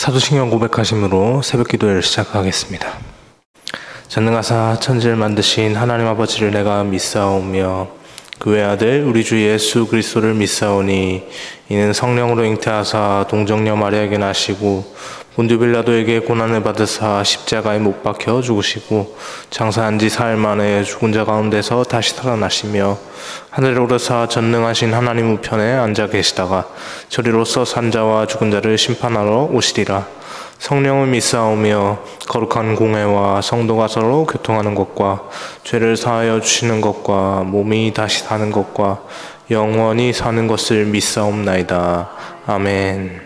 사도신경 고백하심으로 새벽 기도회를 시작하겠습니다. 전능하사 천지를 만드신 하나님 아버지를 내가 믿사오며 그 외아들 우리 주 예수 그리스도를 믿사오니 이는 성령으로 잉태하사 동정녀 마리아에게 나시고 본디오 빌라도에게 고난을 받으사 십자가에 못 박혀 죽으시고 장사한 지 사흘 만에 죽은 자 가운데서 다시 살아나시며 하늘에 오르사 전능하신 하나님 우편에 앉아 계시다가 저리로서 산 자와 죽은 자를 심판하러 오시리라. 성령을 믿사오며 거룩한 공회와 성도가 서로 교통하는 것과 죄를 사하여 주시는 것과 몸이 다시 사는 것과 영원히 사는 것을 믿사옵나이다. 아멘.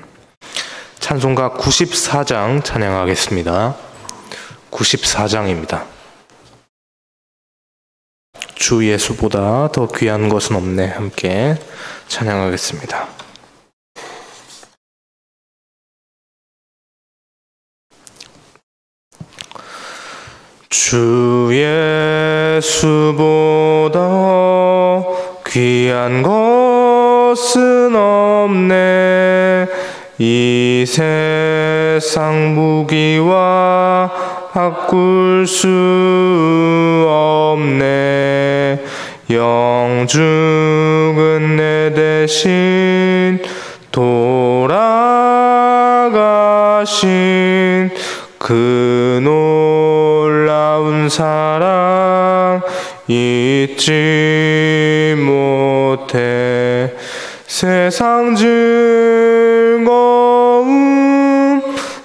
찬송가 94장 찬양하겠습니다. 94장입니다. 주 예수보다 더 귀한 것은 없네. 함께 찬양하겠습니다. 주 예수보다 귀한 것은 없네. 이 세상 무기와 바꿀 수 없네. 영죽은 내 대신 돌아가신 그 놀라운 사랑 잊지 못해. 세상 즐거움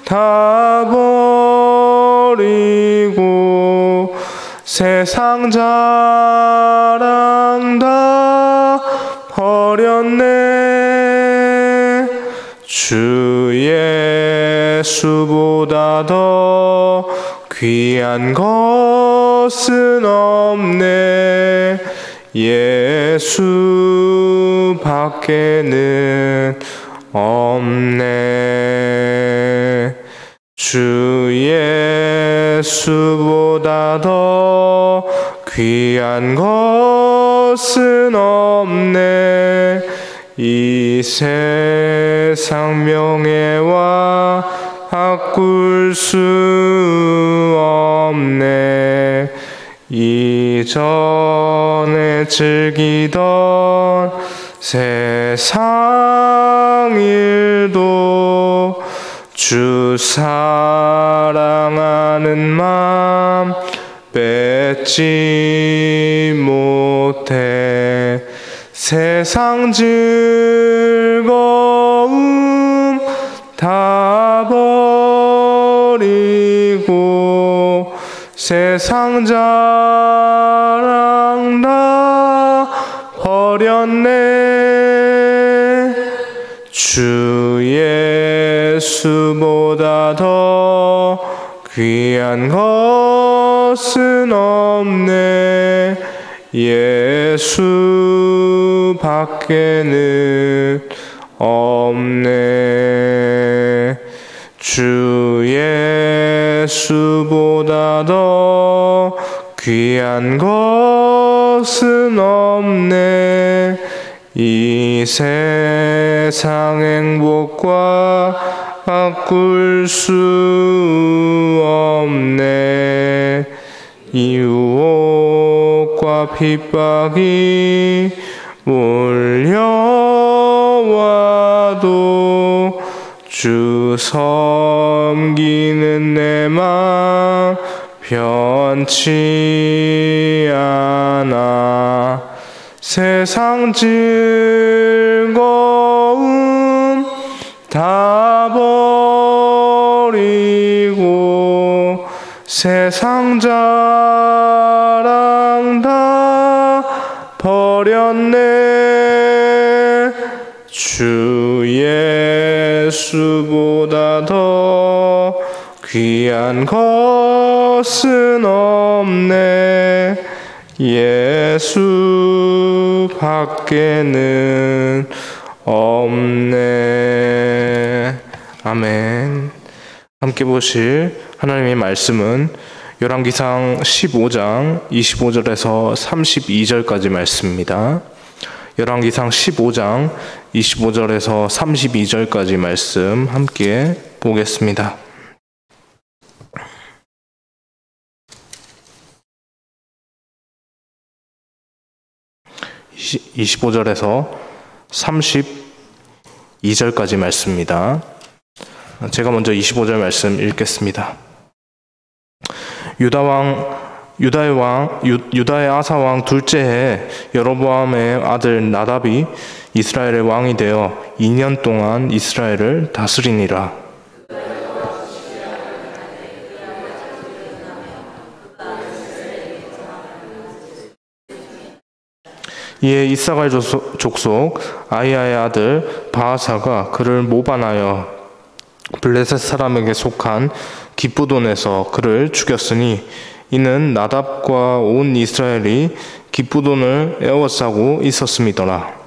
다 버리고 세상 자랑 다 버렸네. 주 예수보다 더 귀한 것은 없네. 예수 밖에는 없네. 주 예수보다 더 귀한 것은 없네. 이 세상 명예와 바꿀 수 없네. 이전에 즐기던 세상 일도 주 사랑하는 맘 뺏지 못해. 세상 즐거움 다 버리고 세상 자랑 다 버렸네. 주 예수보다 더 귀한 것은 없네. 예수 밖에는 없네. 주 예수보다 더 귀한 것은 없네. 이 세상 행복과 바꿀 수 없네. 이 유혹과 핍박이 몰려와도 주 섬기는 내 맘 변치 않아. 세상 즐거움 다 버리고 세상 자랑 다 버렸네. 주 예수보다 더 귀한 것은 없네. 예수 밖에는 없네. 아멘. 함께 보실 하나님의 말씀은 열왕기상 15장 25절에서 32절까지 말씀입니다. 열왕기상 15장 25절에서 32절까지 말씀 함께 보겠습니다. 25절에서 32절까지 말씀입니다. 제가 먼저 25절 말씀 읽겠습니다. 유다의 아사 왕 둘째 해 여로보암의 아들 나답이 이스라엘의 왕이 되어 2년 동안 이스라엘을 다스리니라. 이에 이사갈 족속 아이야의 아들 바하사가 그를 모반하여 블레셋 사람에게 속한 기브돈에서 그를 죽였으니 이는 나답과 온 이스라엘이 기브돈을 에워싸고 있었음이더라.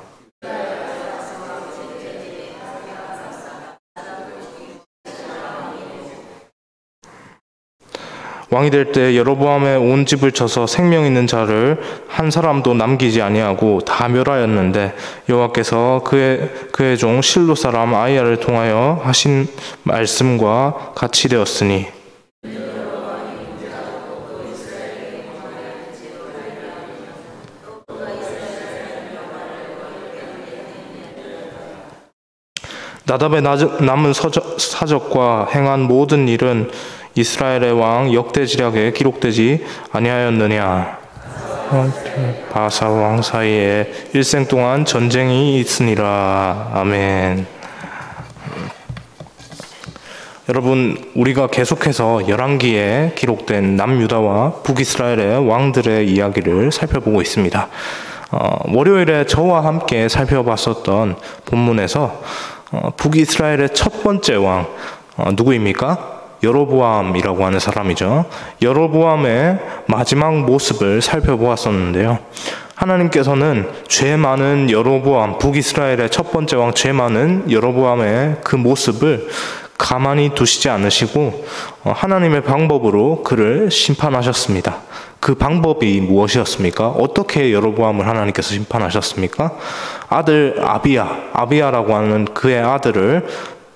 왕이 될 때 여로보암의 온 집을 쳐서 생명 있는 자를 한 사람도 남기지 아니하고 다 멸하였는데 여호와께서 그의 종 실로 사람 아이야를 통하여 하신 말씀과 같이 되었으니 나답의 남은 사적과 행한 모든 일은 이스라엘의 왕 역대지략에 기록되지 아니하였느냐. 바사 왕 사이에 일생 동안 전쟁이 있으니라. 아멘. 여러분, 우리가 계속해서 열왕기에 기록된 남유다와 북이스라엘의 왕들의 이야기를 살펴보고 있습니다. 월요일에 저와 함께 살펴봤었던 본문에서 북이스라엘의 첫 번째 왕 누구입니까? 여로보암이라고 하는 사람이죠. 여로보암의 마지막 모습을 살펴보았었는데요. 하나님께서는 죄 많은 여로보암, 북이스라엘의 첫 번째 왕 죄 많은 여로보암의 그 모습을 가만히 두시지 않으시고 하나님의 방법으로 그를 심판하셨습니다. 그 방법이 무엇이었습니까? 어떻게 여로보암을 하나님께서 심판하셨습니까? 아들 아비야라고 하는 그의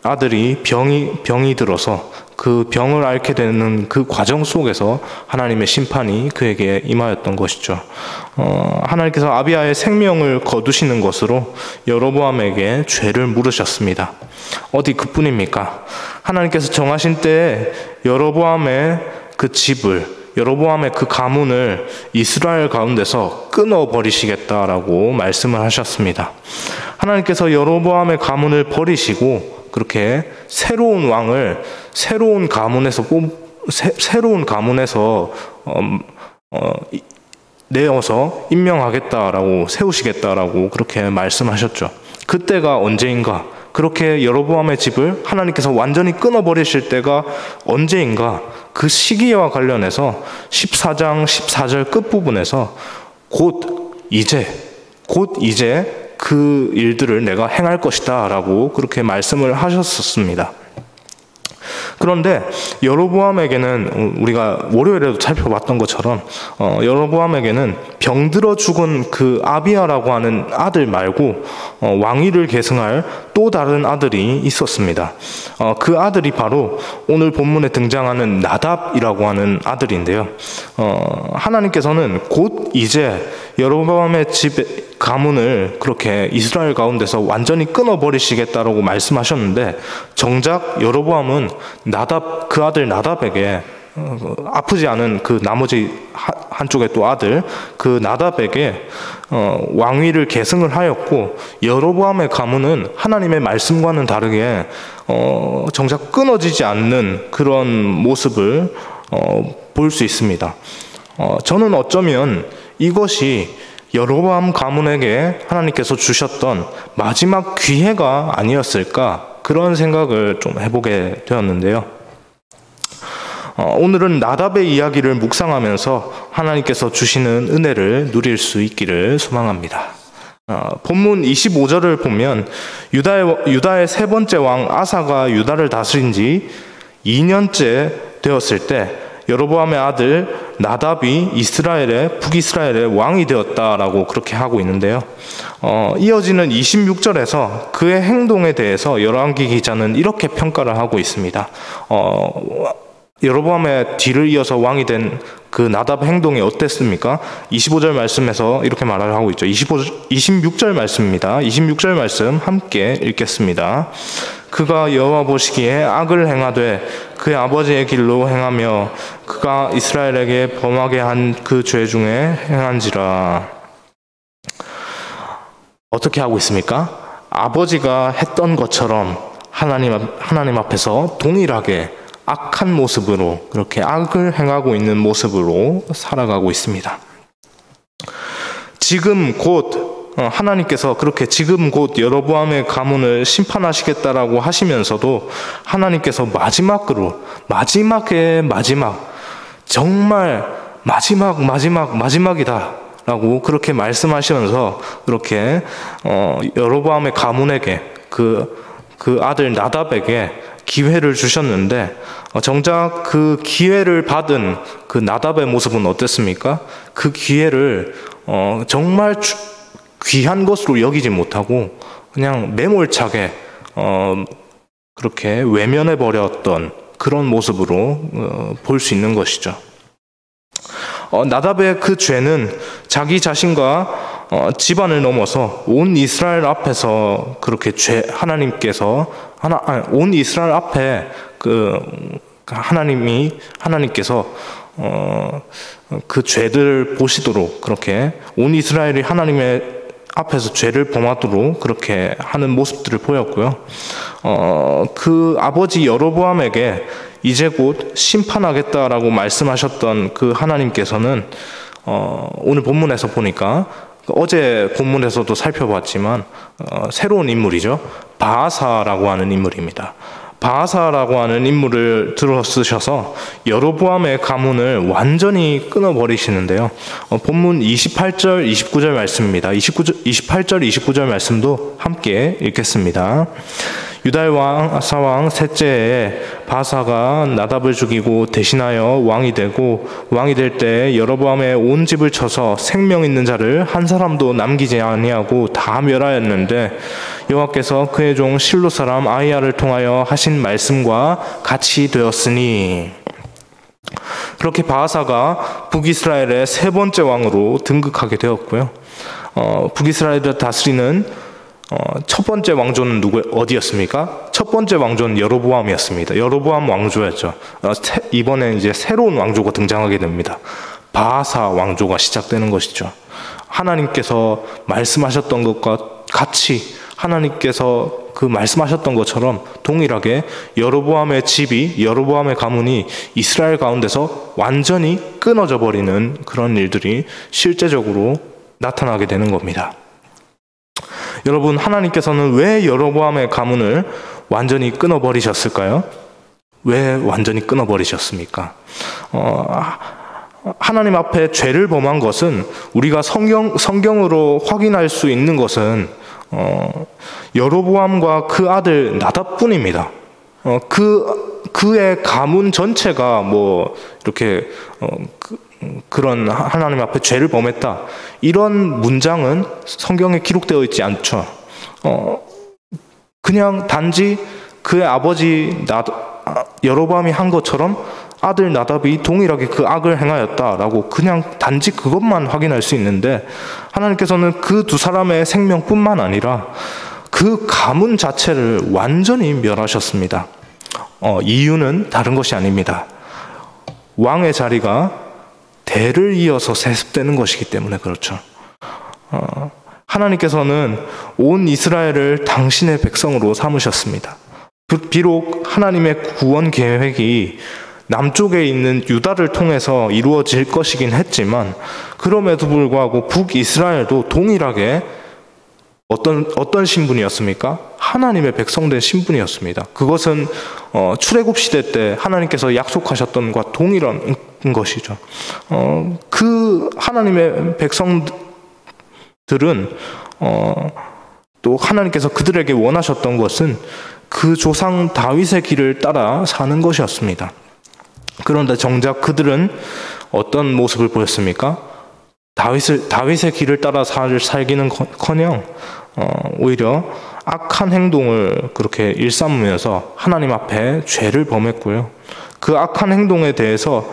아들이 병이 들어서 그 병을 앓게 되는 그 과정 속에서 하나님의 심판이 그에게 임하였던 것이죠. 하나님께서 아비야의 생명을 거두시는 것으로 여로보암에게 죄를 물으셨습니다. 어디 그뿐입니까? 하나님께서 정하신 때에 여로보암의 그 집을, 여로보암의 그 가문을 이스라엘 가운데서 끊어버리시겠다라고 말씀을 하셨습니다. 하나님께서 여로보암의 가문을 버리시고 그렇게 새로운 왕을 새로운 가문에서 내어서 임명하겠다라고 세우시겠다라고 그렇게 말씀하셨죠. 그때가 언제인가? 그렇게 여로보암의 집을 하나님께서 완전히 끊어버리실 때가 언제인가? 그 시기와 관련해서 14장 14절 끝부분에서 곧 이제 그 일들을 내가 행할 것이다 라고 그렇게 말씀을 하셨었습니다. 그런데 여로보암에게는 우리가 월요일에도 살펴봤던 것처럼 여로보암에게는 병들어 죽은 그 아비야라고 하는 아들 말고 왕위를 계승할 또 다른 아들이 있었습니다. 그 아들이 바로 오늘 본문에 등장하는 나답이라고 하는 아들인데요. 하나님께서는 곧 이제 여로보암의 집 가문을 그렇게 이스라엘 가운데서 완전히 끊어버리시겠다라고 말씀하셨는데 정작 여로보암은 그 아들 나답에게 아프지 않은 그 나머지 한쪽의 또 아들 그 나답에게 왕위를 계승을 하였고 여로보암의 가문은 하나님의 말씀과는 다르게 정작 끊어지지 않는 그런 모습을 볼 수 있습니다. 저는 어쩌면 이것이 여로보암 가문에게 하나님께서 주셨던 마지막 기회가 아니었을까 그런 생각을 좀 해보게 되었는데요. 오늘은 나답의 이야기를 묵상하면서 하나님께서 주시는 은혜를 누릴 수 있기를 소망합니다. 본문 25절을 보면 유다의 세 번째 왕 아사가 유다를 다스린 지 2년째 되었을 때 여로보암의 아들 나답이 북이스라엘의 왕이 되었다라고 그렇게 하고 있는데요. 이어지는 26절에서 그의 행동에 대해서 열왕기 기자는 이렇게 평가를 하고 있습니다. 여로보암의 뒤를 이어서 왕이 된 그 나답 행동이 어땠습니까? 25절 말씀에서 이렇게 말을 하고 있죠. 26절 말씀입니다. 26절 말씀 함께 읽겠습니다. 그가 여호와 보시기에 악을 행하되 그의 아버지의 길로 행하며 그가 이스라엘에게 범하게 한 그 죄 중에 행한지라. 어떻게 하고 있습니까? 아버지가 했던 것처럼 하나님 앞에서 동일하게 악한 모습으로, 그렇게 악을 행하고 있는 모습으로 살아가고 있습니다. 지금 곧 하나님께서 그렇게 지금 곧 여로보암의 가문을 심판하시겠다라고 하시면서도 하나님께서 마지막의 마지막, 정말 마지막이다 라고 그렇게 말씀하시면서 그렇게 여로보암의 가문에게 그 아들 나답에게 기회를 주셨는데, 정작 그 기회를 받은 그 나답의 모습은 어땠습니까? 그 기회를 정말 귀한 것으로 여기지 못하고 그냥 매몰차게 그렇게 외면해 버렸던 그런 모습으로 볼 수 있는 것이죠. 나답의 그 죄는 자기 자신과 집안을 넘어서 온 이스라엘 앞에서 그렇게 온 이스라엘 앞에 하나님께서 그 죄들을 보시도록, 그렇게 온 이스라엘이 하나님의 앞에서 죄를 범하도록 그렇게 하는 모습들을 보였고요. 그 아버지 여로보암에게 이제 곧 심판하겠다라고 말씀하셨던 그 하나님께서는 오늘 본문에서 보니까, 어제 본문에서도 살펴봤지만 새로운 인물이죠. 바아사라고 하는 인물입니다. 바아사라고 하는 인물을 들어 쓰셔서 여로보암의 가문을 완전히 끊어버리시는데요. 본문 28절, 29절 말씀입니다. 28절, 29절 말씀도 함께 읽겠습니다. 유다의 사왕 셋째 해에 바아사가 나답을 죽이고 대신하여 왕이 되고, 왕이 될 때 여로보암의 온 집을 쳐서 생명 있는 자를 한 사람도 남기지 아니하고 다 멸하였는데, 여호와께서 그의 종 실로 사람 아히야를 통하여 하신 말씀과 같이 되었으니. 그렇게 바아사가 북이스라엘의 세 번째 왕으로 등극하게 되었고요. 북이스라엘을 다스리는 첫 번째 왕조는 어디였습니까? 첫 번째 왕조는 여로보암이었습니다. 여로보암 왕조였죠. 이번에 이제 새로운 왕조가 등장하게 됩니다. 바아사 왕조가 시작되는 것이죠. 하나님께서 말씀하셨던 것과 같이, 하나님께서 그 말씀하셨던 것처럼 동일하게 여로보암의 가문이 이스라엘 가운데서 완전히 끊어져 버리는 그런 일들이 실제적으로 나타나게 되는 겁니다. 여러분, 하나님께서는 왜 여로보암의 가문을 완전히 끊어버리셨을까요? 왜 완전히 끊어버리셨습니까? 하나님 앞에 죄를 범한 것은, 우리가 성경으로 확인할 수 있는 것은 여로보암과 그 아들 나답뿐입니다. 그의 가문 전체가 이렇게 그런 하나님 앞에 죄를 범했다, 이런 문장은 성경에 기록되어 있지 않죠. 그냥 단지 그의 아버지 여로보암이 한 것처럼 아들 나답이 동일하게 그 악을 행하였다라고 그냥 단지 그것만 확인할 수 있는데, 하나님께서는 그 두 사람의 생명뿐만 아니라 그 가문 자체를 완전히 멸하셨습니다. 이유는 다른 것이 아닙니다. 왕의 자리가 대를 이어서 세습되는 것이기 때문에 그렇죠. 하나님께서는 온 이스라엘을 당신의 백성으로 삼으셨습니다. 비록 하나님의 구원 계획이 남쪽에 있는 유다를 통해서 이루어질 것이긴 했지만, 그럼에도 불구하고 북이스라엘도 동일하게 어떤 신분이었습니까? 하나님의 백성된 신분이었습니다. 그것은 출애굽 시대 때 하나님께서 약속하셨던과 동일한 것이죠. 그 하나님의 백성들은 또 하나님께서 그들에게 원하셨던 것은 그 조상 다윗의 길을 따라 사는 것이었습니다. 그런데 정작 그들은 어떤 모습을 보였습니까? 다윗의 길을 따라 살기는커녕 오히려 악한 행동을 그렇게 일삼으면서 하나님 앞에 죄를 범했고요. 그 악한 행동에 대해서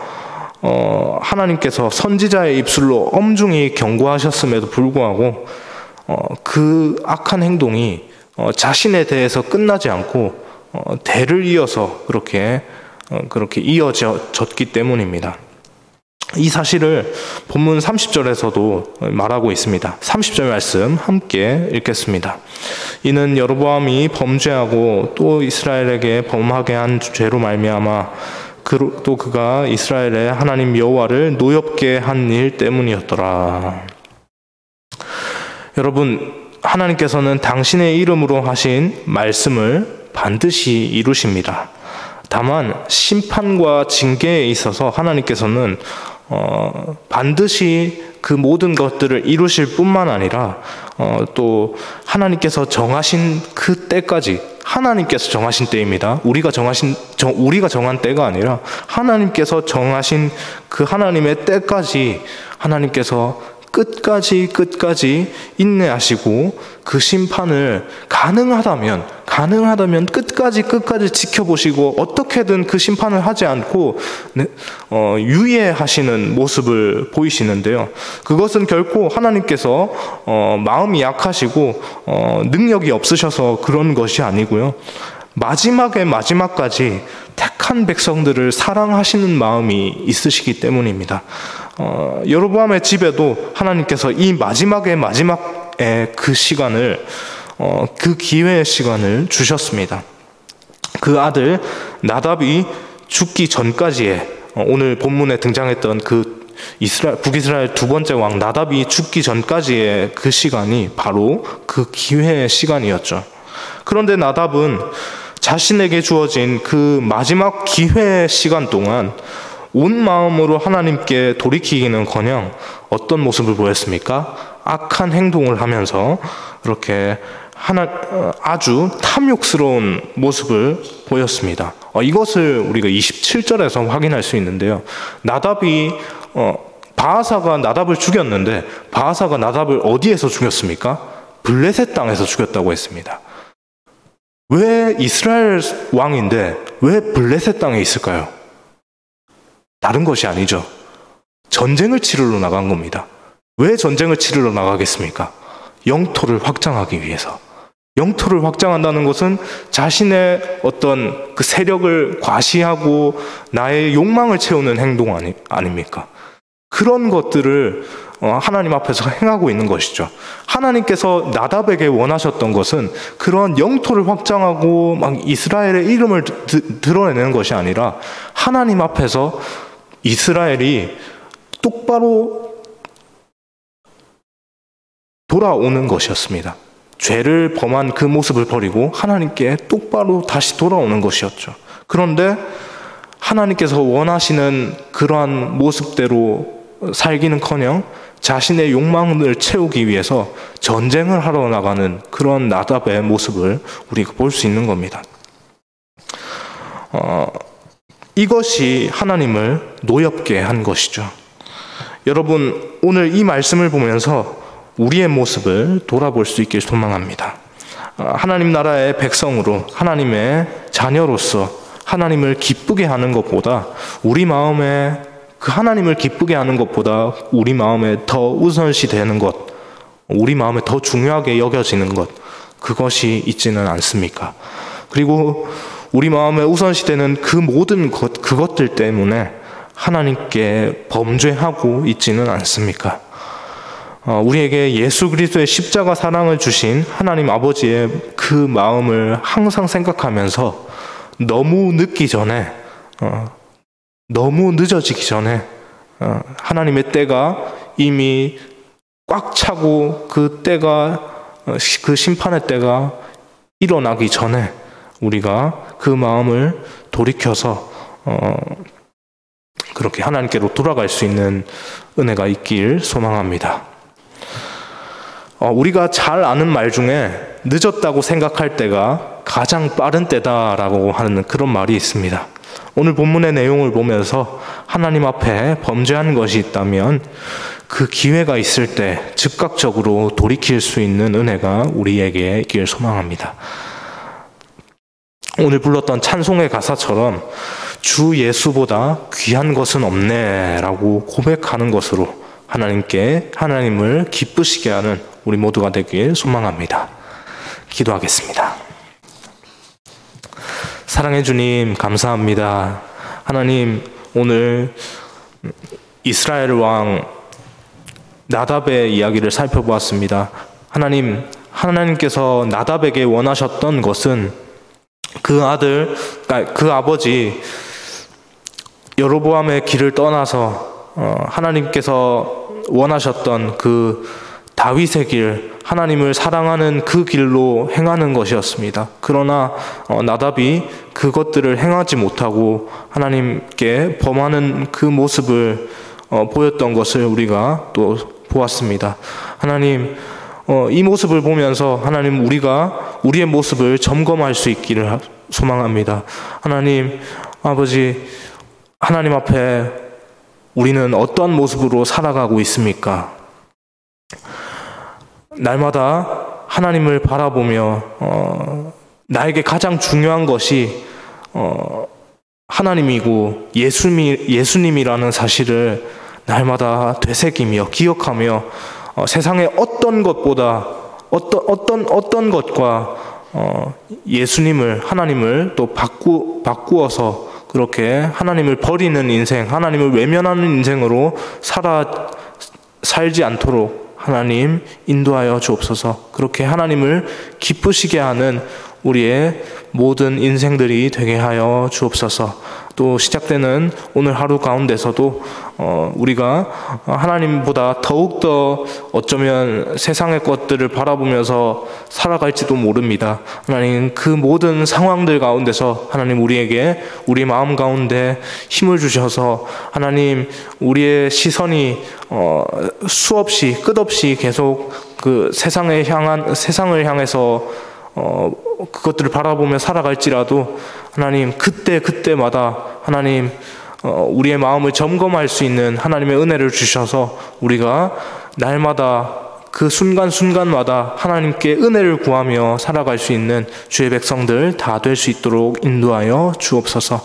하나님께서 선지자의 입술로 엄중히 경고하셨음에도 불구하고 그 악한 행동이 자신에 대해서 끝나지 않고 대를 이어서 그렇게 이어졌기 때문입니다. 이 사실을 본문 30절에서도 말하고 있습니다. 30절 말씀 함께 읽겠습니다. 이는 여로보암이 범죄하고 또 이스라엘에게 범하게 한 죄로 말미암아 또 그가 이스라엘의 하나님 여호와를 노엽게 한 일 때문이었더라. 여러분, 하나님께서는 당신의 이름으로 하신 말씀을 반드시 이루십니다. 다만 심판과 징계에 있어서 하나님께서는 반드시 그 모든 것들을 이루실 뿐만 아니라 또 하나님께서 정하신 그 때까지, 하나님께서 정하신 때입니다. 우리가 정한 때가 아니라 하나님께서 정하신 그 하나님의 때까지 하나님께서 끝까지 인내하시고 그 심판을 가능하다면 끝까지 지켜보시고 어떻게든 그 심판을 하지 않고 유예하시는 모습을 보이시는데요. 그것은 결코 하나님께서 마음이 약하시고 능력이 없으셔서 그런 것이 아니고요. 마지막까지 택한 백성들을 사랑하시는 마음이 있으시기 때문입니다. 여로보암의 집에도 하나님께서 이 마지막의 그 시간을 그 기회의 시간을 주셨습니다. 그 아들 나답이 죽기 전까지의 오늘 본문에 등장했던 그 북이스라엘 두 번째 왕 나답이 죽기 전까지의 그 시간이 바로 그 기회의 시간이었죠. 그런데 나답은 자신에게 주어진 그 마지막 기회의 시간 동안 온 마음으로 하나님께 돌이키기는커녕 어떤 모습을 보였습니까? 악한 행동을 하면서 그렇게 아주 탐욕스러운 모습을 보였습니다. 이것을 우리가 27절에서 확인할 수 있는데요. 바하사가 나답을 죽였는데 바하사가 나답을 어디에서 죽였습니까? 블레셋 땅에서 죽였다고 했습니다. 왜 이스라엘 왕인데 왜 블레셋 땅에 있을까요? 다른 것이 아니죠. 전쟁을 치르러 나간 겁니다. 왜 전쟁을 치르러 나가겠습니까? 영토를 확장하기 위해서. 영토를 확장한다는 것은 자신의 어떤 그 세력을 과시하고 나의 욕망을 채우는 행동 아닙니까? 그런 것들을 하나님 앞에서 행하고 있는 것이죠. 하나님께서 나답에게 원하셨던 것은 그런 영토를 확장하고 막 이스라엘의 이름을 드러내는 것이 아니라 하나님 앞에서 이스라엘이 똑바로 돌아오는 것이었습니다. 죄를 범한 그 모습을 버리고 하나님께 똑바로 다시 돌아오는 것이었죠. 그런데 하나님께서 원하시는 그러한 모습대로 살기는커녕 자신의 욕망을 채우기 위해서 전쟁을 하러 나가는 그런 나답의 모습을 우리가 볼 수 있는 겁니다. 이것이 하나님을 노엽게 한 것이죠. 여러분, 오늘 이 말씀을 보면서 우리의 모습을 돌아볼 수 있길 소망합니다. 하나님 나라의 백성으로, 하나님의 자녀로서 하나님을 기쁘게 하는 것보다 우리 마음에 그 하나님을 기쁘게 하는 것보다 우리 마음에 더 우선시 되는 것, 우리 마음에 더 중요하게 여겨지는 것, 그것이 있지는 않습니까? 그리고 우리 마음에 우선시 되는 그 모든 그것들 때문에 하나님께 범죄하고 있지는 않습니까? 우리에게 예수 그리스도의 십자가 사랑을 주신 하나님 아버지의 그 마음을 항상 생각하면서 너무 늦어지기 전에 하나님의 때가 이미 꽉 차고 그 심판의 때가 일어나기 전에 우리가 그 마음을 돌이켜서 그렇게 하나님께로 돌아갈 수 있는 은혜가 있길 소망합니다. 우리가 잘 아는 말 중에 늦었다고 생각할 때가 가장 빠른 때다라고 하는 그런 말이 있습니다. 오늘 본문의 내용을 보면서 하나님 앞에 범죄한 것이 있다면 그 기회가 있을 때 즉각적으로 돌이킬 수 있는 은혜가 우리에게 있길 소망합니다. 오늘 불렀던 찬송의 가사처럼 주 예수보다 귀한 것은 없네 라고 고백하는 것으로 하나님을 기쁘시게 하는 우리 모두가 되길 소망합니다. 기도하겠습니다. 사랑해 주님, 감사합니다. 하나님, 오늘 이스라엘 왕 나답의 이야기를 살펴보았습니다. 하나님께서 나답에게 원하셨던 것은 그 아버지 여로보암의 길을 떠나서 하나님께서 원하셨던 그 다윗의 길, 하나님을 사랑하는 그 길로 행하는 것이었습니다. 그러나 나답이 그것들을 행하지 못하고 하나님께 범하는 그 모습을 보였던 것을 우리가 또 보았습니다. 하나님, 이 모습을 보면서 하나님, 우리가 우리의 모습을 점검할 수 있기를 소망합니다. 하나님 아버지, 하나님 앞에 우리는 어떤 모습으로 살아가고 있습니까? 날마다 하나님을 바라보며 나에게 가장 중요한 것이 하나님이고 예수님이라는 사실을 날마다 되새기며 기억하며 세상의 어떤 것보다 어떤 것과 예수님을, 하나님을 또 바꾸어서 그렇게 하나님을 버리는 인생, 하나님을 외면하는 인생으로 살지 않도록 하나님 인도하여 주옵소서. 그렇게 하나님을 기쁘시게 하는 우리의 모든 인생들이 되게 하여 주옵소서. 또 시작되는 오늘 하루 가운데서도 우리가 하나님보다 더욱더 어쩌면 세상의 것들을 바라보면서 살아갈지도 모릅니다. 하나님, 그 모든 상황들 가운데서 하나님 우리에게 우리 마음 가운데 힘을 주셔서 하나님 우리의 시선이 수없이 끝없이 계속 그 세상을 향해서 그것들을 바라보며 살아갈지라도 하나님 그때마다 하나님 우리의 마음을 점검할 수 있는 하나님의 은혜를 주셔서 우리가 날마다 그 순간순간마다 하나님께 은혜를 구하며 살아갈 수 있는 주의 백성들 다 될 수 있도록 인도하여 주옵소서.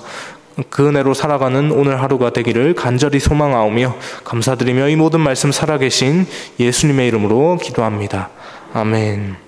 그 은혜로 살아가는 오늘 하루가 되기를 간절히 소망하오며 감사드리며 이 모든 말씀 살아계신 예수님의 이름으로 기도합니다. 아멘.